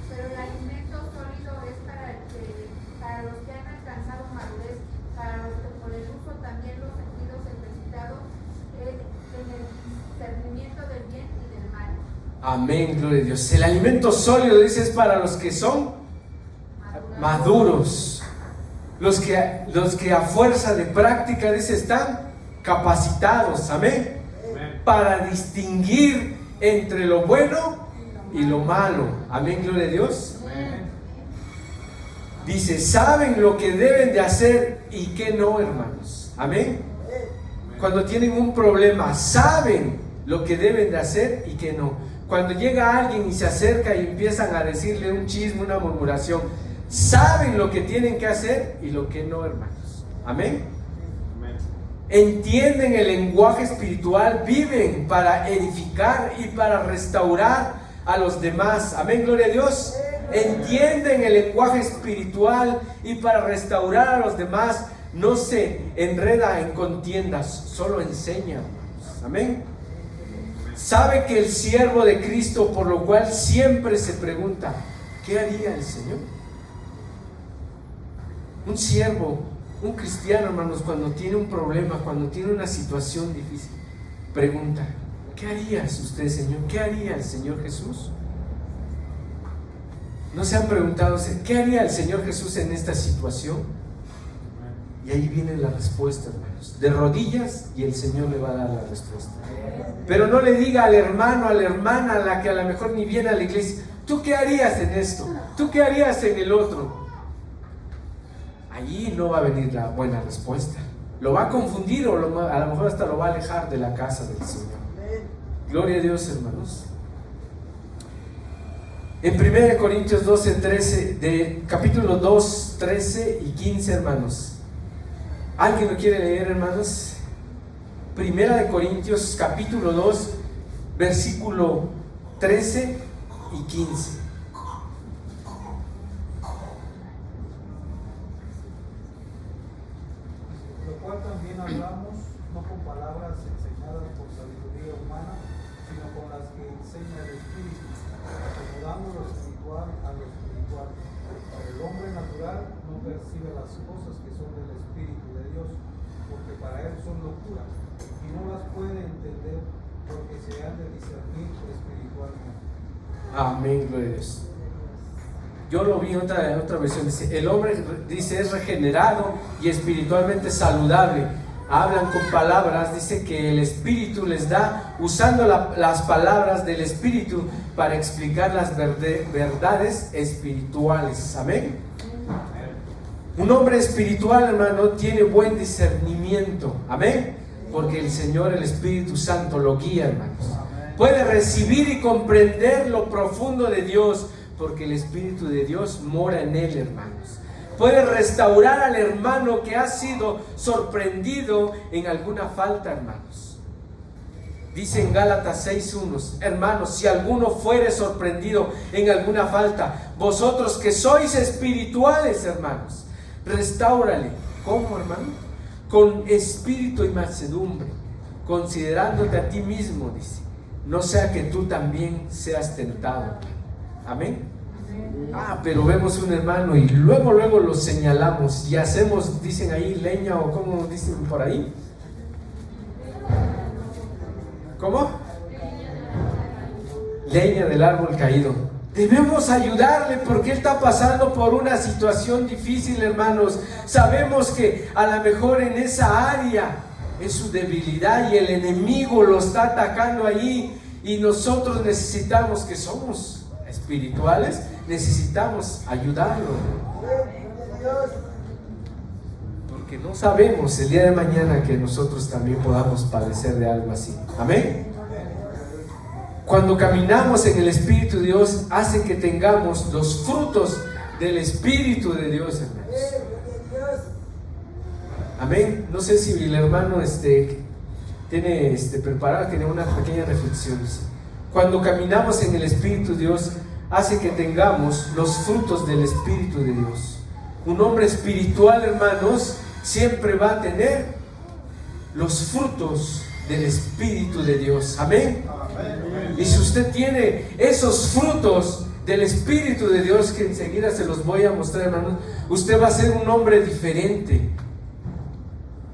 Pero el alimento sólido es para los que han alcanzado madurez, para los que por el uso también los sentidos ejercitados en el discernimiento del bien y del mal. Amén, gloria a Dios. El alimento sólido, dice, es para los que son maduros. Los que a fuerza de práctica, dice, están capacitados. Amén. Para distinguir entre lo bueno y lo malo. Amén, gloria a Dios. Dice, saben lo que deben de hacer y qué no, hermanos. Amén. Cuando tienen un problema, saben lo que deben de hacer y qué no. Cuando llega alguien y se acerca y empiezan a decirle un chisme, una murmuración, saben lo que tienen que hacer y lo que no, hermanos. Amén. Entienden el lenguaje espiritual, viven para edificar y para restaurar a los demás. Amén, gloria a Dios. Entienden el lenguaje espiritual y para restaurar a los demás. No se enreda en contiendas, solo enseña, hermanos. Amén. Sabe que el siervo de Cristo, por lo cual siempre se pregunta, ¿qué haría el Señor? Un siervo, un cristiano, hermanos, cuando tiene un problema, cuando tiene una situación difícil, pregunta, ¿qué harías usted, Señor? ¿Qué haría el Señor Jesús? ¿No se han preguntado, qué haría el Señor Jesús en esta situación? Y ahí viene la respuesta, hermanos, de rodillas, y el Señor le va a dar la respuesta. Pero no le diga al hermano, a la hermana, a la que a lo mejor ni viene a la iglesia, ¿tú qué harías en esto? ¿Tú qué harías en el otro? Allí no va a venir la buena respuesta. Lo va a confundir o a lo mejor hasta lo va a alejar de la casa del Señor. Gloria a Dios, hermanos. En 1 Corintios 12, 13, de capítulo 2, 13 y 15, hermanos, ¿Alguien lo quiere leer, hermanos? Primera de Corintios, capítulo 2, versículo 13 y 15. Lo cual también hablamos, no con palabras enseñadas por sabiduría humana, sino con las que enseña el Espíritu, acomodando lo espiritual a lo espiritual. El hombre natural no percibe las cosas que son del Espíritu de Dios, porque para él son locura, y no las puede entender, porque se han de discernir espiritualmente. Amén, gloria a Dios. Yo lo vi en otra versión, dice, el hombre, dice, es regenerado y espiritualmente saludable. Hablan con palabras, dice que el Espíritu les da, usando las palabras del Espíritu para explicar las verdades espirituales. Amén. Un hombre espiritual, hermano, tiene buen discernimiento. Amén. Porque el Señor, el Espíritu Santo, lo guía, hermanos. Puede recibir y comprender lo profundo de Dios, porque el Espíritu de Dios mora en él, hermanos. Puede restaurar al hermano que ha sido sorprendido en alguna falta, hermanos. Dice en Gálatas 6:1, hermanos, si alguno fuere sorprendido en alguna falta, vosotros que sois espirituales, hermanos, restáurale. ¿Cómo, hermano? Con espíritu y mansedumbre, considerándote a ti mismo, dice, no sea que tú también seas tentado. Amén. Pero vemos un hermano y luego lo señalamos y hacemos, dicen ahí, leña, o como dicen por ahí. ¿Cómo? Leña del árbol caído. Debemos ayudarle porque él está pasando por una situación difícil, hermanos. Sabemos que a lo mejor en esa área es su debilidad y el enemigo lo está atacando ahí, y nosotros necesitamos, que somos espirituales, necesitamos ayudarlo, porque no sabemos el día de mañana que nosotros también podamos padecer de algo así. Amén. Cuando caminamos en el Espíritu de Dios, hace que tengamos los frutos del Espíritu de Dios, hermanos. Amén. No sé si el hermano tiene preparado, tiene una pequeña reflexión. Cuando caminamos en el Espíritu de Dios, hace que tengamos los frutos del Espíritu de Dios. Un hombre espiritual, hermanos, siempre va a tener los frutos del Espíritu de Dios. Amén. Y si usted tiene esos frutos del Espíritu de Dios, que enseguida se los voy a mostrar, hermanos, usted va a ser un hombre diferente.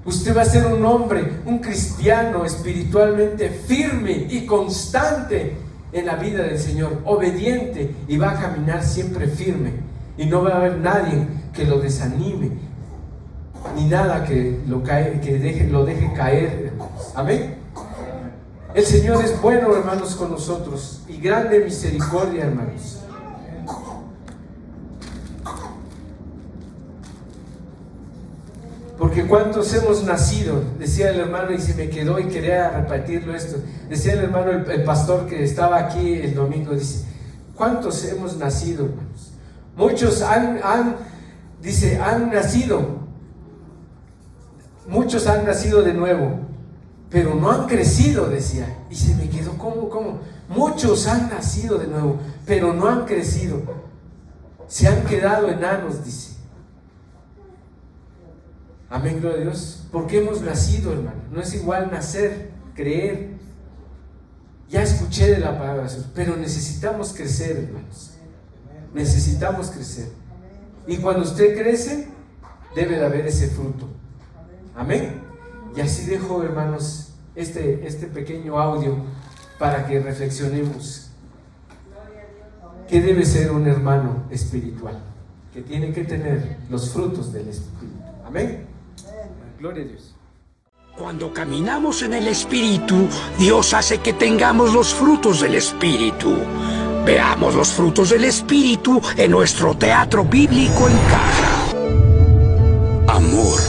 Usted va a ser un hombre, un cristiano espiritualmente firme y constante en la vida del Señor, obediente, y va a caminar siempre firme, y no va a haber nadie que lo desanime, ni nada que lo deje caer, hermanos. Amén. El Señor es bueno, hermanos, con nosotros, y grande misericordia, hermanos. Porque cuántos hemos nacido, decía el hermano, y se me quedó y quería repetirlo esto. Decía el hermano, el pastor que estaba aquí el domingo, dice, ¿cuántos hemos nacido, hermanos? Muchos han nacido, muchos han nacido de nuevo, pero no han crecido, decía. Y se me quedó, ¿cómo? Muchos han nacido de nuevo, pero no han crecido. Se han quedado enanos, dice. Amén, gloria a Dios. Porque hemos nacido, hermano. No es igual nacer, creer. Ya escuché de la palabra de Dios, pero necesitamos crecer, hermanos. Necesitamos crecer. Y cuando usted crece, debe de haber ese fruto. Amén. Y así dejo, hermanos, este pequeño audio para que reflexionemos. ¿Qué debe ser un hermano espiritual? Que tiene que tener los frutos del Espíritu. Amén. Gloria a Dios. Cuando caminamos en el Espíritu, Dios hace que tengamos los frutos del Espíritu. Veamos los frutos del Espíritu en nuestro teatro bíblico en casa. Amor.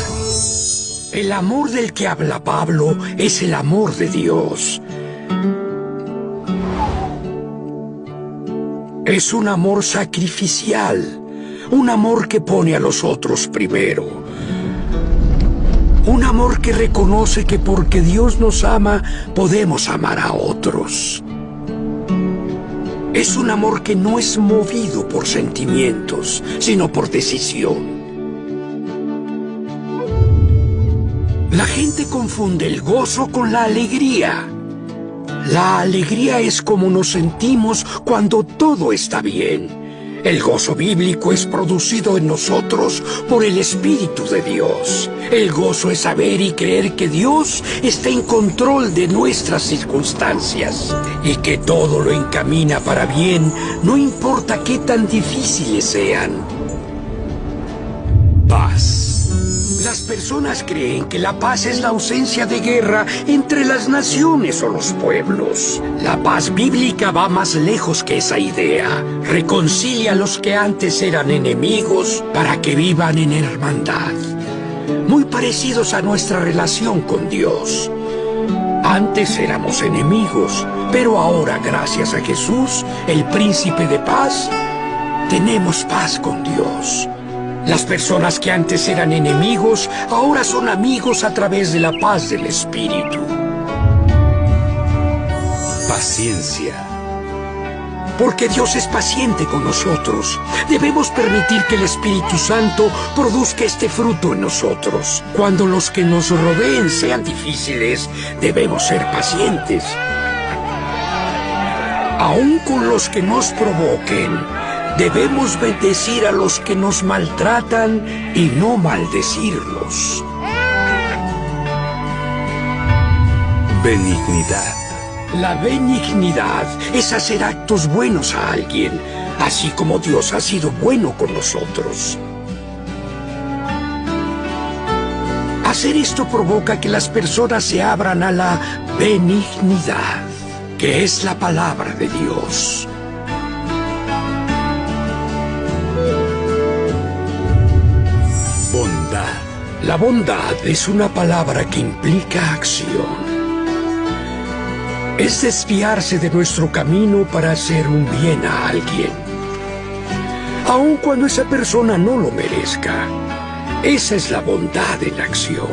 El amor del que habla Pablo es el amor de Dios. Es un amor sacrificial, un amor que pone a los otros primero. Un amor que reconoce que porque Dios nos ama, podemos amar a otros. Es un amor que no es movido por sentimientos, sino por decisión. La gente confunde el gozo con la alegría. La alegría es como nos sentimos cuando todo está bien. El gozo bíblico es producido en nosotros por el Espíritu de Dios. El gozo es saber y creer que Dios está en control de nuestras circunstancias y que todo lo encamina para bien, no importa qué tan difíciles sean. Paz. Las personas creen que la paz es la ausencia de guerra entre las naciones o los pueblos. La paz bíblica va más lejos que esa idea. Reconcilia a los que antes eran enemigos para que vivan en hermandad. Muy parecidos a nuestra relación con Dios. Antes éramos enemigos, pero ahora, gracias a Jesús, el príncipe de paz, tenemos paz con Dios. Las personas que antes eran enemigos, ahora son amigos a través de la paz del Espíritu. Paciencia. Porque Dios es paciente con nosotros. Debemos permitir que el Espíritu Santo produzca este fruto en nosotros. Cuando los que nos rodeen sean difíciles, debemos ser pacientes. Aún con los que nos provoquen, debemos bendecir a los que nos maltratan y no maldecirlos. Benignidad. La benignidad es hacer actos buenos a alguien, así como Dios ha sido bueno con nosotros. Hacer esto provoca que las personas se abran a la benignidad, que es la palabra de Dios. Bondad. La bondad es una palabra que implica acción. Es desviarse de nuestro camino para hacer un bien a alguien, aun cuando esa persona no lo merezca. Esa es la bondad en acción.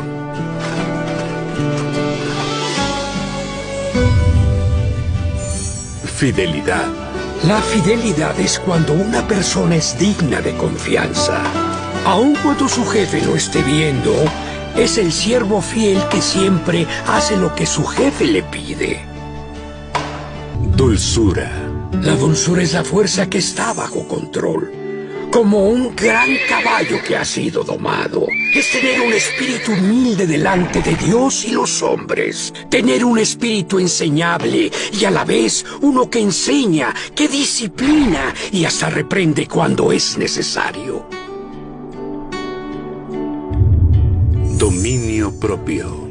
Fidelidad. La fidelidad es cuando una persona es digna de confianza. Aun cuando su jefe lo esté viendo, es el siervo fiel que siempre hace lo que su jefe le pide. Dulzura. La dulzura es la fuerza que está bajo control, como un gran caballo que ha sido domado. Es tener un espíritu humilde delante de Dios y los hombres. Tener un espíritu enseñable y a la vez uno que enseña, que disciplina y hasta reprende cuando es necesario. Dominio propio.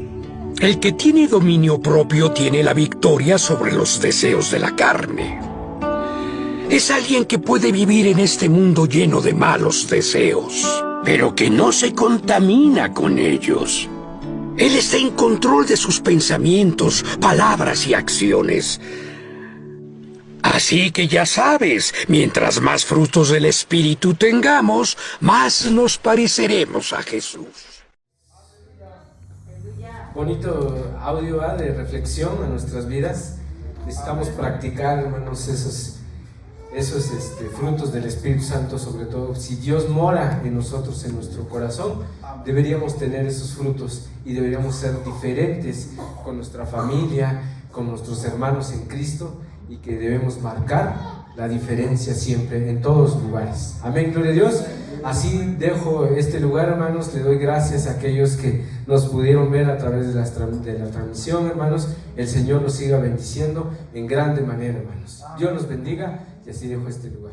El que tiene dominio propio tiene la victoria sobre los deseos de la carne. Es alguien que puede vivir en este mundo lleno de malos deseos, pero que no se contamina con ellos. Él está en control de sus pensamientos, palabras y acciones. Así que ya sabes, mientras más frutos del Espíritu tengamos, más nos pareceremos a Jesús. Bonito audio de reflexión a nuestras vidas. Necesitamos practicar, hermanos, esos frutos del Espíritu Santo, sobre todo. Si Dios mora en nosotros, en nuestro corazón, deberíamos tener esos frutos y deberíamos ser diferentes con nuestra familia, con nuestros hermanos en Cristo, y que debemos marcar la diferencia siempre, en todos los lugares. Amén, gloria a Dios. Así dejo este lugar, hermanos. Le doy gracias a aquellos que nos pudieron ver a través de la transmisión, hermanos. El Señor los siga bendiciendo en grande manera, hermanos. Dios los bendiga, y así dejo este lugar.